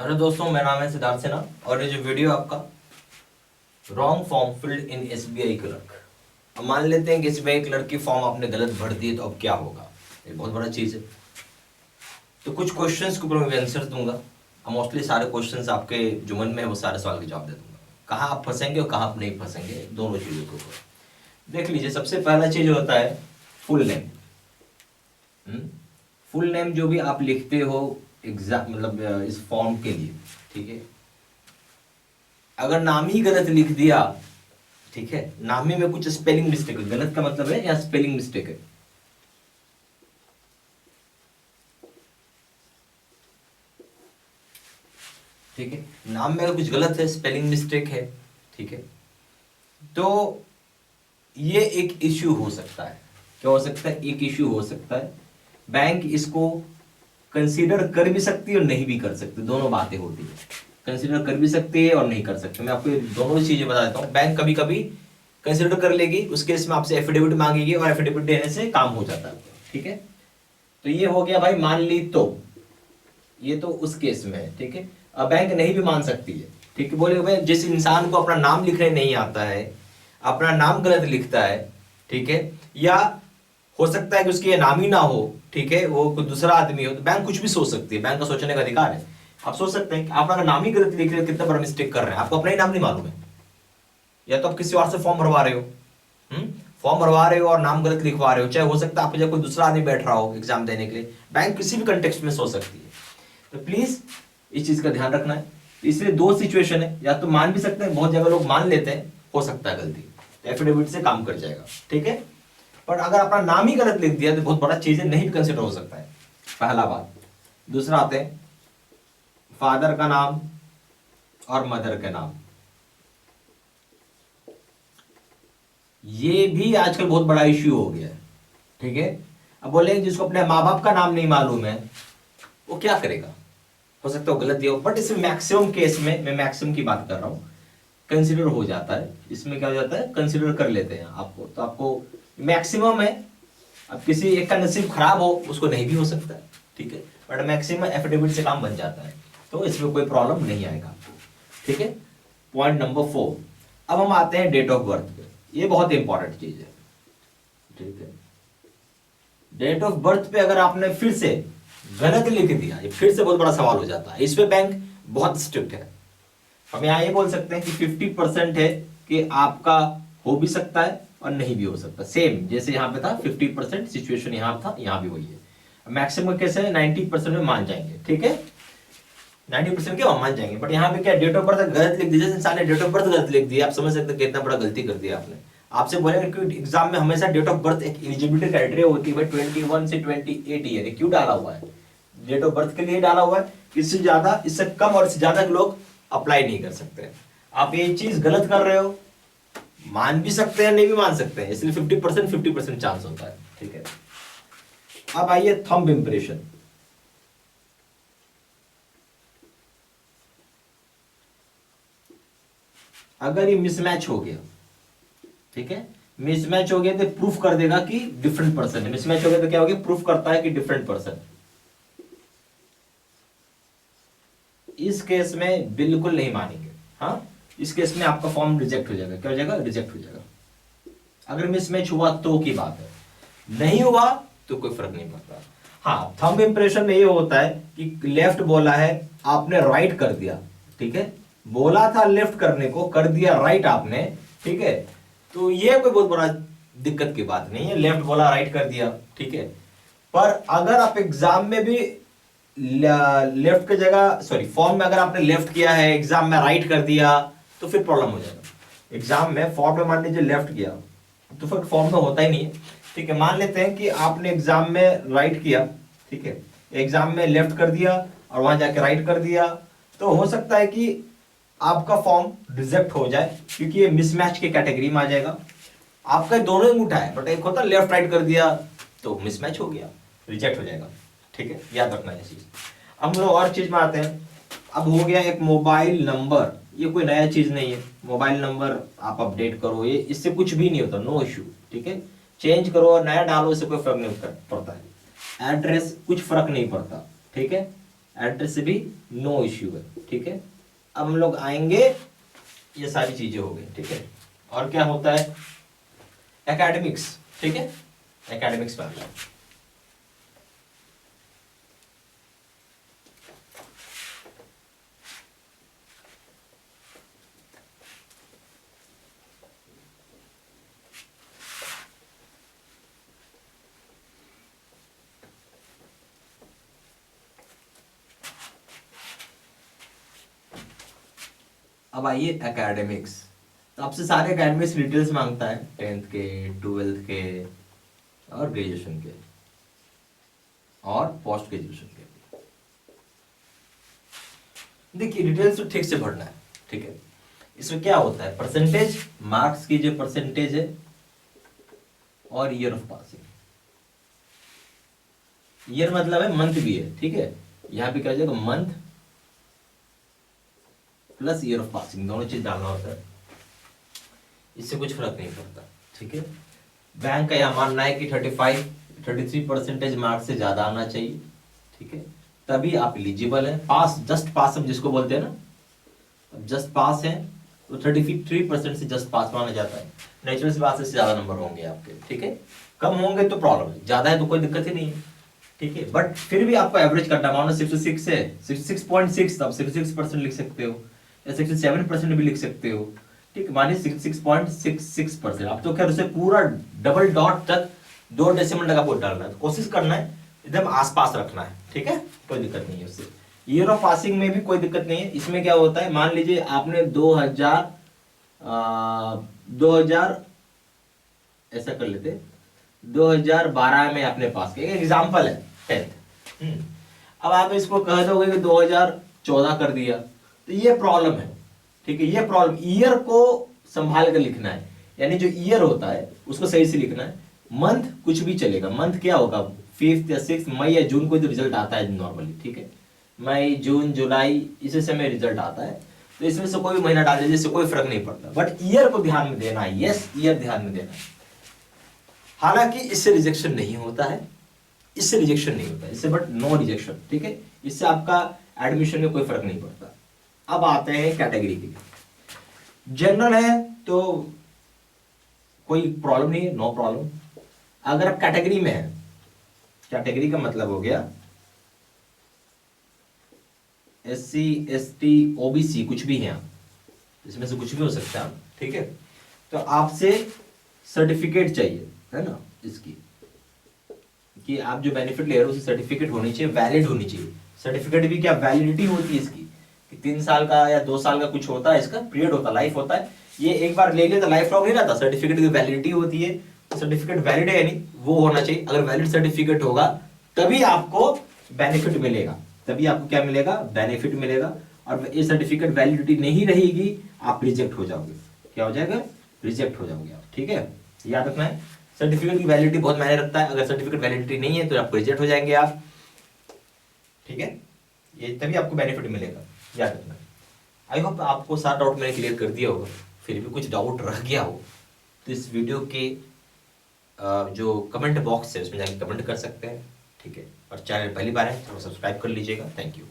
Hello दोस्तों, मेरा नाम है सिद्धार्थ सिन्हा और ये जो वीडियो आपका wrong form filled in SBI clerk. अब मान लेते हैं कि एसबीआई क्लर्क की फॉर्म आपने गलत भर दी तो अब क्या होगा। ये बहुत बड़ा चीज़ है। तो कुछ क्वेश्चंस के ऊपर मैं आंसर दूंगा। मोस्टली सारे क्वेश्चंस आपके जो मन में है वो सारे सवाल के जवाब दे दूंगा। कहाँ आप फंसेंगे और कहाँ आप नहीं फंसेंगे, दोनों चीज़ों के ऊपर देख लीजिए। सबसे पहला चीज़ होता है फुल नेम। फुल नेम जो भी आप लिखते हो एग्जाम मतलब इस फॉर्म के लिए, ठीक है। अगर नाम ही गलत लिख दिया, ठीक है, नाम ही में कुछ स्पेलिंग मिस्टेक है, गलत का मतलब है या स्पेलिंग मिस्टेक है, ठीक है, नाम में अगर कुछ गलत है, स्पेलिंग मिस्टेक है, ठीक है, तो ये एक इश्यू हो सकता है। क्या हो सकता है? एक इश्यू हो सकता है। बैंक इसको कंसीडर कर भी सकती है और नहीं भी कर सकती, दोनों बातें होती है। कंसीडर कर भी सकती है और नहीं कर सकती। मैं आपको दोनों चीजें बता देता हूँ। बैंक कभी कभी कंसीडर कर लेगी, उस केस में आपसे एफिडेविट मांगेगी और एफिडेविट देने से काम हो जाता है, ठीक है। तो ये हो गया भाई मान ली तो, ये तो उस केस में है, ठीक है। अब बैंक नहीं भी मान सकती है, ठीक है। बोले भाई जिस इंसान को अपना नाम लिखने नहीं आता है, अपना नाम गलत लिखता है, ठीक है, या हो सकता है कि उसके नाम ही ना हो, ठीक है, वो कोई दूसरा आदमी हो, तो बैंक कुछ भी सोच सकती है। बैंक का सोचने का अधिकार है। आप सोच सकते हैं कि आप अगर नाम ही गलत लिख रहे हो, कितना बड़ा मिस्टेक कर रहे हैं, आपको अपना ही नाम नहीं मालूम है, या तो आप किसी और से फॉर्म भरवा रहे हो, फॉर्म भरवा रहे हो और नाम गलत लिखवा रहे हो, चाहे हो सकता है आपके जब कोई दूसरा आदमी बैठ रहा हो एग्जाम देने के लिए। बैंक किसी भी कंटेक्स्ट में सोच सकती है। तो प्लीज इस चीज का ध्यान रखना है। इसलिए दो सिचुएशन है, या तो मान भी सकते हैं, बहुत जगह लोग मान लेते हैं, हो सकता है गलती, तो एफिडेविट से काम कर जाएगा, ठीक है। पर अगर अपना नाम ही गलत लिख दिया तो बहुत बड़ा चीज है, नहीं भी कंसिडर हो सकता है, पहला बात। दूसरा आते हैं फादर का नाम और मदर का नाम। ये भी आजकल बहुत बड़ा इश्यू हो गया है, ठीक है। अब बोले जिसको अपने माँ बाप का नाम नहीं मालूम है वो क्या करेगा, हो सकता है वो गलत दिया हो, बट इसमें मैक्सिमम केस में, मैं मैक्सिमम की बात कर रहा हूं, कंसिडर हो जाता है। इसमें क्या हो जाता है, कंसिडर कर लेते हैं आपको, तो आपको मैक्सिमम है। अब किसी एक का नसीब खराब हो, उसको नहीं भी हो सकता है, ठीक है, बट मैक्सिमम एफिडेविट से काम बन जाता है, तो इसमें कोई प्रॉब्लम नहीं आएगा आपको, ठीक है। Point number 4। अब हम आते हैं डेट ऑफ बर्थ पे। ये बहुत इंपॉर्टेंट चीज है, ठीक है। डेट ऑफ बर्थ पे अगर आपने फिर से गलत लिख दिया, ये फिर से बहुत बड़ा सवाल हो जाता है। इस पे बैंक बहुत स्ट्रिक्ट है। हम यहाँ ये बोल सकते हैं कि 50% है कि आपका हो भी सकता है और नहीं भी हो सकता। सेम जैसे यहाँ पे था 50% सिचुएशन यहाँ था, यहाँ भी वही है। मैक्सिमम कैसे है, 90% में मान जाएंगे, ठीक है। 90% क्या मान जाएंगे, बट यहाँ पे क्या डेट ऑफ बर्थ गलत लिख दिया, इंसान ने डेट ऑफ बर्थ गलत लिख दिया, आप समझ सकते हैं कितना बड़ा गलती कर दिया आपने। आपसे बोलेंगे कि एग्जाम में हमेशा डेट ऑफ बर्थ एक एलिजिबिलिटी क्राइटेरिया होती है, भाई 21 से 28 ईयर क्यों डाला हुआ है, डेट ऑफ बर्थ के लिए डाला हुआ है। इससे ज्यादा, इससे कम और इससे ज्यादा लोग अप्लाई नहीं कर सकते। आप ये चीज गलत कर रहे हो, मान भी सकते हैं नहीं भी मान सकते हैं, इसलिए 50% चांस होता है, ठीक है। अब आइए थंब इंप्रेशन। अगर ये मिसमैच हो गया, ठीक है, मिसमैच हो गया तो प्रूफ कर देगा कि डिफरेंट पर्सन है। मिसमैच हो गया तो क्या हो गया, प्रूफ करता है कि डिफरेंट पर्सन। इस केस में बिल्कुल नहीं मानेंगे। हाँ, इस केस में आपका फॉर्म रिजेक्ट हो जाएगा। क्या हो जाएगा? रिजेक्ट हो जाएगा। अगर मिसमैच हुआ तो की बात है, नहीं हुआ तो कोई फर्क नहीं पड़ता। हाँ, थंब इंप्रेशन में ये होता है कि लेफ्ट बोला है, आपने राइट कर दिया, ठीक है, बोला था लेफ्ट करने को, कर दिया राइट आपने, ठीक है, तो ये कोई बहुत बड़ा दिक्कत की बात नहीं है। लेफ्ट बोला राइट कर दिया, ठीक है। पर अगर आप एग्जाम में भी लेफ्ट की जगह, सॉरी, फॉर्म में अगर आपने लेफ्ट किया है, एग्जाम में राइट कर दिया, तो फिर प्रॉब्लम हो जाएगा। एग्जाम में फॉर्म में मान लीजिए लेफ्ट किया तो फिर फॉर्म में होता ही नहीं है, ठीक है। मान लेते हैं कि आपने एग्जाम में राइट किया, ठीक है, एग्जाम में लेफ्ट कर दिया और वहां जाके राइट कर दिया, तो हो सकता है कि आपका फॉर्म रिजेक्ट हो जाए, क्योंकि ये मिसमैच की कैटेगरी में आ जाएगा। आपका दोनों ही उठा है, बट एक होता लेफ्ट राइट कर दिया तो मिसमैच हो गया, रिजेक्ट हो जाएगा, ठीक है, याद रखना ये चीज। हम लोग और चीज में आते हैं। अब हो गया एक मोबाइल नंबर, ये कोई नया चीज नहीं है। मोबाइल नंबर आप अपडेट करो, ये इससे कुछ भी नहीं होता, नो इश्यू, ठीक है। चेंज करो और नया डालो, इससे कोई फर्क नहीं पड़ता है। एड्रेस कुछ फर्क नहीं पड़ता, ठीक है। एड्रेस से भी नो इश्यू है, ठीक है। अब हम लोग आएंगे, ये सारी चीजें हो गई, ठीक है। और क्या होता है, एकेडमिक्स, ठीक है, एकेडमिक्स पर अब आइए एकेडमिक्स। तो आपसे सारे एकेडमिक्स डिटेल्स मांगता है, 10th के, 12th के और ग्रेजुएशन के और पोस्ट ग्रेजुएशन के। देखिए डिटेल्स तो ठीक से भरना है, ठीक है। इसमें क्या होता है, परसेंटेज, मार्क्स की जो परसेंटेज है और ईयर ऑफ पासिंग। ईयर मतलब है मंथ भी है, ठीक है। यहां पे क्या हो जाएगा, month plus year of passing, दोनों चीज डालना होता है। इससे कुछ फर्क नहीं पड़ता, ठीक है। बैंक का यह मानना है कि 33% मार्क्स से ज्यादा आना चाहिए, ठीक है, तभी आप एलिजिबल है। पास, जस्ट पास हम जिसको बोलते हैं ना, अब जस्ट पास है तो 33% से जस्ट पास माना जाता है। नेचुरल सी बात से ज्यादा नंबर होंगे आपके, ठीक है। कम होंगे तो प्रॉब्लम है, ज्यादा है तो कोई दिक्कत ही नहीं है, ठीक है। बट फिर भी आपको एवरेज करना, मानो 66 है, 66.6, तो आप 66% लिख सकते हो, या 67% भी लिख सकते हो, ठीक है। मानिए 66.66%, आप तो खैर उसे पूरा डबल डॉट तक 2 डेसिमल तक आपको डालना है, तो कोशिश करना है एकदम आसपास रखना है, ठीक है, कोई दिक्कत नहीं है उससे। ईयर ऑफ पासिंग में भी कोई दिक्कत नहीं है। इसमें क्या होता है, मान लीजिए आपने 2000 ऐसा कर लेते, 2012 में आपने पास किया, एग्जाम्पल है 10th। अब आप इसको कह दोगे कि 2014 कर दिया, तो ये प्रॉब्लम है, ठीक है। ये प्रॉब्लम, ईयर को संभाल कर लिखना है, यानी जो ईयर होता है उसको सही से लिखना है। मंथ कुछ भी चलेगा, मंथ क्या होगा, 5th या 6th, मई या जून को जो रिजल्ट आता है नॉर्मली, ठीक है, मई, जून, जुलाई, इसी समय रिजल्ट आता है, तो इसमें से कोई भी महीना डाल दीजिए, इससे कोई फर्क नहीं पड़ता। बट ईयर को ध्यान में देना है, यस, ईयर ध्यान में देना है। हालांकि इससे रिजेक्शन नहीं होता है, इससे रिजेक्शन नहीं होता है, इससे बट नो रिजेक्शन, ठीक है। इससे आपका एडमिशन में कोई फर्क नहीं पड़ता। अब आते हैं कैटेगरी के। जनरल है तो कोई प्रॉब्लम नहीं है, नो प्रॉब्लम। अगर आप कैटेगरी में है, कैटेगरी का मतलब हो गया SC ST OBC, कुछ भी है, इसमें से कुछ भी हो सकता है, ठीक है। तो आपसे सर्टिफिकेट चाहिए, है ना, इसकी, कि आप जो बेनिफिट ले रहे हो उसकी सर्टिफिकेट होनी चाहिए, वैलिड होनी चाहिए। सर्टिफिकेट भी क्या वैलिडिटी होती है इसकी, कि 3 साल का या 2 साल का कुछ होता है, इसका पीरियड होता है, लाइफ होता है। ये एक बार ले लिया तो लाइफ लॉन्ग नहीं रहता। सर्टिफिकेट की वैलिडिटी होती है, सर्टिफिकेट वैलिड है यानी वो होना चाहिए। अगर वैलिड सर्टिफिकेट होगा तभी आपको बेनिफिट मिलेगा, तभी आपको क्या मिलेगा, बेनिफिट मिलेगा। और ये सर्टिफिकेट वैलिडिटी नहीं रहेगी, आप रिजेक्ट हो जाओगे। क्या हो जाएगा, रिजेक्ट हो जाओगे आप, ठीक है। याद रखना है, सर्टिफिकेट की वैलिडिटी बहुत मायने रखता है। अगर सर्टिफिकेट वैलिडिटी नहीं है तो आपको रिजेक्ट हो जाएंगे आप, ठीक है। ये तभी आपको बेनिफिट मिलेगा, याद रखना। आई होप आपको सारा डाउट मैंने क्लियर कर दिया होगा। फिर भी कुछ डाउट रह गया हो तो इस वीडियो के जो कमेंट बॉक्स है उसमें जाके कमेंट कर सकते हैं, ठीक है। और चैनल पहली बार है तो सब्सक्राइब कर लीजिएगा। Thank you.